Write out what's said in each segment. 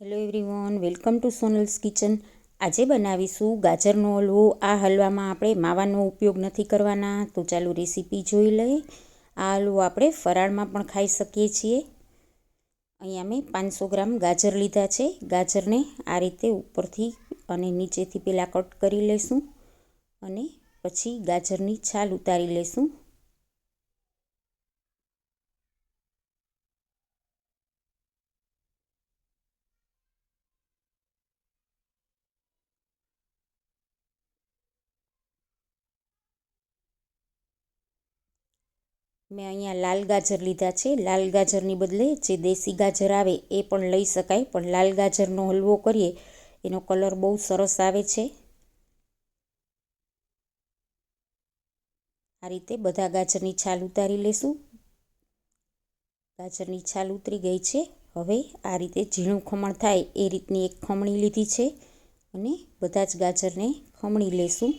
Hello everyone, welcome to Sonal's kitchen. આજે બનાવીશું ગાજરનો હલવો. આ હલવામાં આપણે માવાનો ઉપયોગ નથી કરવાના, તો ચાલો રેસીપી જોઈ લઈએ. આ હલવો આપણે ફરાળમાં પણ ખાઈ શકીએ છીએ. અહીંયા મેં 500 ગ્રામ ગાજર લીધા છે. ગાજરને આ રીતે ઉપરથી અને નીચેથી પહેલાં કટ કરી લઈશું અને પછી ગાજરની છાલ ઉતારી લઈશું. મેં અહીંયા લાલ ગાજર લીધા છે. લાલ ગાજરની બદલે જે દેશી ગાજર આવે એ પણ લઈ શકાય, પણ લાલ ગાજરનો હલવો કરીએ એનો કલર બહુ સરસ આવે છે. આ રીતે બધા ગાજરની છાલ ઉતારી લેશું. ગાજરની છાલ ઉતરી ગઈ છે. હવે આ રીતે ઝીણું ખમણ થાય એ રીતની એક ખમણી લીધી છે અને બધા જ ગાજરને ખમણી લેશું.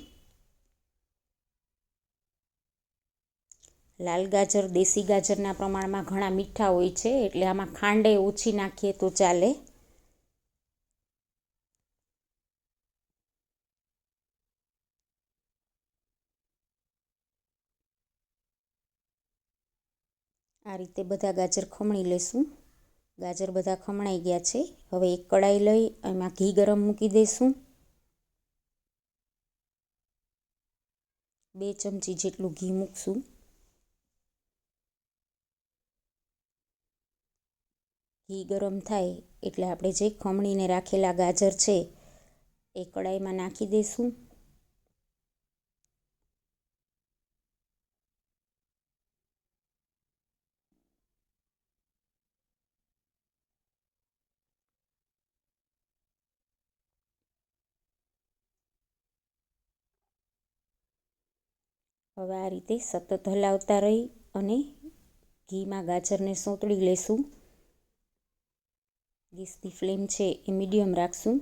લાલ ગાજર દેશી ગાજરના પ્રમાણમાં ઘણા મીઠા હોય છે, એટલે આમાં ખાંડે ઓછી નાખીએ તો ચાલે. આ રીતે બધા ગાજર ખમણી લેશું. ગાજર બધા ખમણાઈ ગયા છે. હવે એક કડાઈ લઈ એમાં ઘી ગરમ મૂકી દઈશું. 2 ચમચી જેટલું ઘી મૂકશું. ઘી ગરમ થાય એટલે આપણે જે ખમણીને રાખેલા ગાજર છે એ કડાઈમાં નાખી દઈશું. હવે આ રીતે સતત હલાવતા રહી અને ઘીમાં ગાજરને સોતળી લેશું. ગેસની ફ્લેમ છે એ મીડિયમ રાખશું.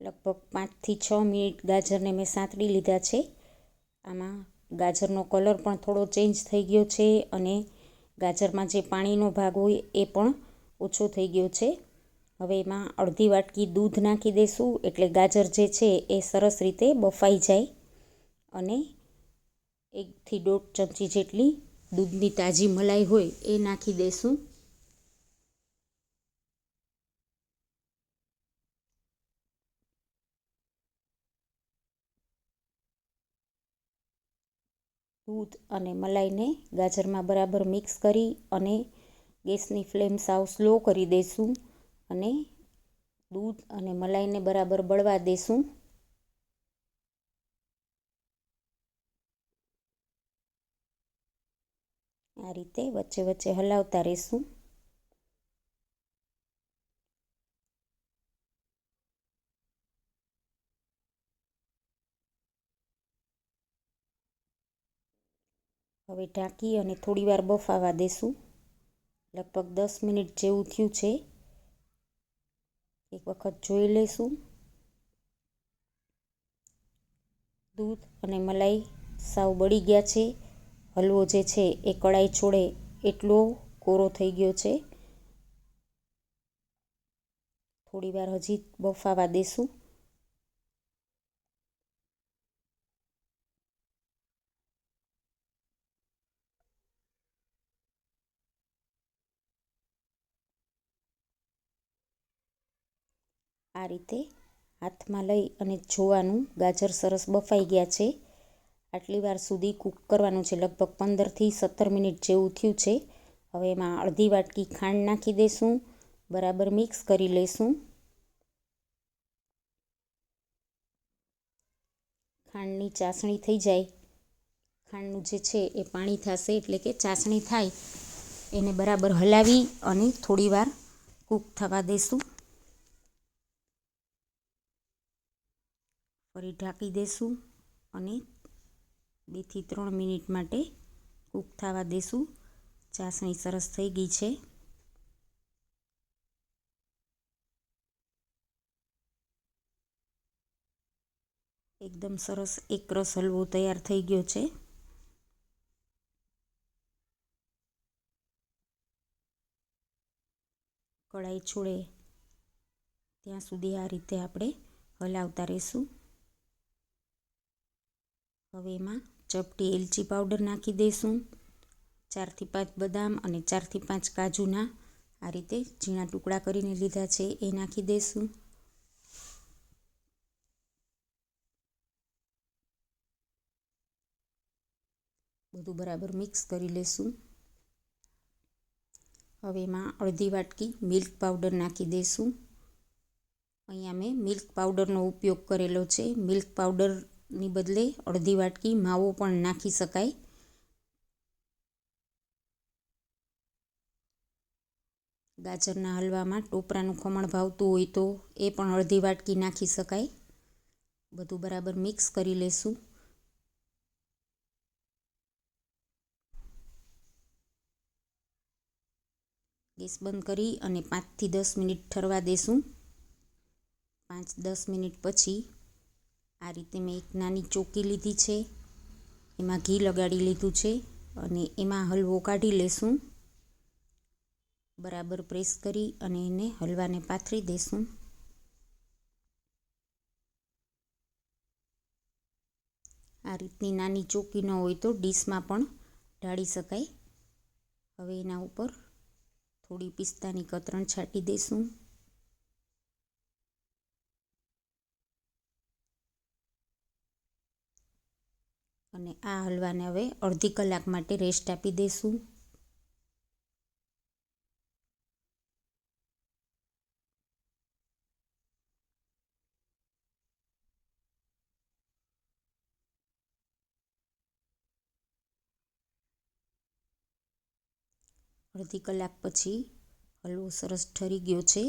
લગભગ 5 થી 6 મિનિટ ગાજરને મેં સાંતળી લીધા છે. આમાં ગાજરનો કલર પણ થોડો ચેન્જ થઈ ગયો છે અને ગાજરમાં જે પાણીનો ભાગ હોય એ પણ ઓછો થઈ ગયો છે. હવે એમાં અડધી વાટકી દૂધ નાખી દઈશું, એટલે ગાજર જે છે એ સરસ રીતે બફાઈ જાય. અને 1 થી 1.5 ચમચી જેટલી દૂધની તાજી મલાઈ હોય એ નાખી દઈશું. દૂધ અને મલાઈને ગાજરમાં બરાબર મિક્સ કરી અને ગેસની ફ્લેમ સાવ સ્લો કરી દઈશું અને દૂધ અને મલાઈને બરાબર બળવા દઈશું. આ રીતે વચ્ચે વચ્ચે હલાવતા રહીશું. હવે ઢાંકી અને થોડીવાર બફાવા દેશું. લગભગ 10 મિનિટ જેવું થયું છે. એક વખત જોઈ લઈશું. દૂધ અને મલાઈ સાવ બળી ગયા છે. હલવો જે છે એ કડાઈ છોડે એટલો કોરો થઈ ગયો છે. થોડીવાર હજી બફાવા દેશું. આ રીતે હાથમાં લઈ અને જોવાનું, ગાજર સરસ બફાઈ ગયા છે. આટલી વાર સુધી કૂક કરવાનું છે. લગભગ 15 થી 17 મિનિટ જેવું થયું છે. હવે એમાં અડધી વાટકી ખાંડ નાખી દઈશું. બરાબર મિક્સ કરી લઈશું. ખાંડની ચાસણી થઈ જાય, ખાંડનું જે છે એ પાણી થશે, એટલે કે ચાસણી થાય એને બરાબર હલાવી અને થોડીવાર કૂક થવા દઈશું. ફરી ઢાંકી દઈશું. અને 2 થી 3 મિનિટ માટે કૂક થવા દેશું. ચાસણી સરસ થઈ ગઈ છે. એકદમ સરસ એકરસ હલવો તૈયાર થઈ ગયો છે. કઢાઈ છોડે ત્યાં સુધી આ રીતે આપણે હલાવતા રહીશું. હવે એમાં ચપટી એલચી પાવડર નાખી દઈશું. 4 થી 5 બદામ અને 4 થી 5 કાજુના આ રીતે ઝીણા ટુકડા કરીને લીધા છે એ નાખી દઈશું. બધું બરાબર મિક્સ કરી લેશું. હવે એમાં અડધી વાટકી મિલ્ક પાવડર નાખી દઈશું. અહીંયા મેં મિલ્ક પાવડરનો ઉપયોગ કરેલો છે. મિલ્ક પાવડરની બદલે અડધી વાટકી માવો પણ નાખી શકાય. ગાજરના હલવામાં ટોપરાનું ખમણ ભાવતું હોય તો એ પણ અડધી વાટકી નાખી શકાય. બધું બરાબર મિક્સ કરી લેશું. ગેસ બંધ કરી અને 5 થી 10 મિનિટ ઠરવા દેશું. 5-10 મિનિટ પછી આ રીતે મેં એક નાની ચોકી લીધી છે. એમાં ઘી લગાડી લીધું છે અને એમાં હલવો કાઢી લેશું. બરાબર પ્રેસ કરી અને એને હલવાને પાથરી દેશું. આ રીતની નાની ચોકી ન હોય તો ડીશમાં પણ ઢાળી શકાય. હવે એના ઉપર થોડી પિસ્તાની કતરણ છાંટી દઈશું. અને આ હલવાને હવે અડધી કલાક માટે રેસ્ટ આપી દઈશું. અડધી કલાક પછી હલવો સરસ ઠરી ગયો છે.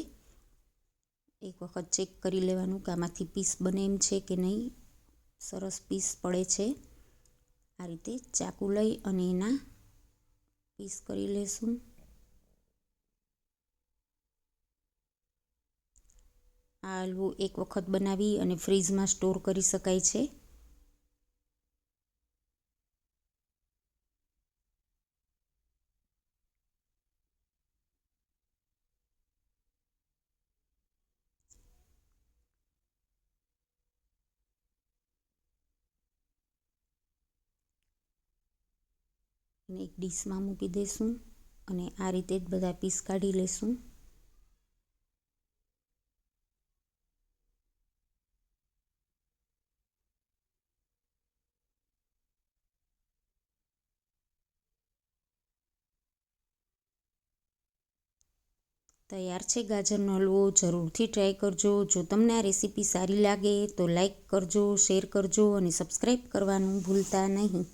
એક વખત ચેક કરી લેવાનું કે આમાંથી પીસ બને એમ છે કે નહીં. સરસ પીસ પડે છે. આ રીતે ચાકુ લઈ અને એના પીસ કરી લેશું. આ હલવો એક વખત બનાવી અને ફ્રીજમાં સ્ટોર કરી શકાય છે. અને એક ડીશમાં મૂકી દઈશું અને આ રીતે જ બધા પીસ કાઢી લેશું. તૈયાર છે ગાજરનો હલવો. જરૂરથી ટ્રાય કરજો. જો તમને આ રેસીપી સારી લાગે તો લાઈક કરજો, શેર કરજો અને સબસ્ક્રાઈબ કરવાનું ભૂલતા નહીં.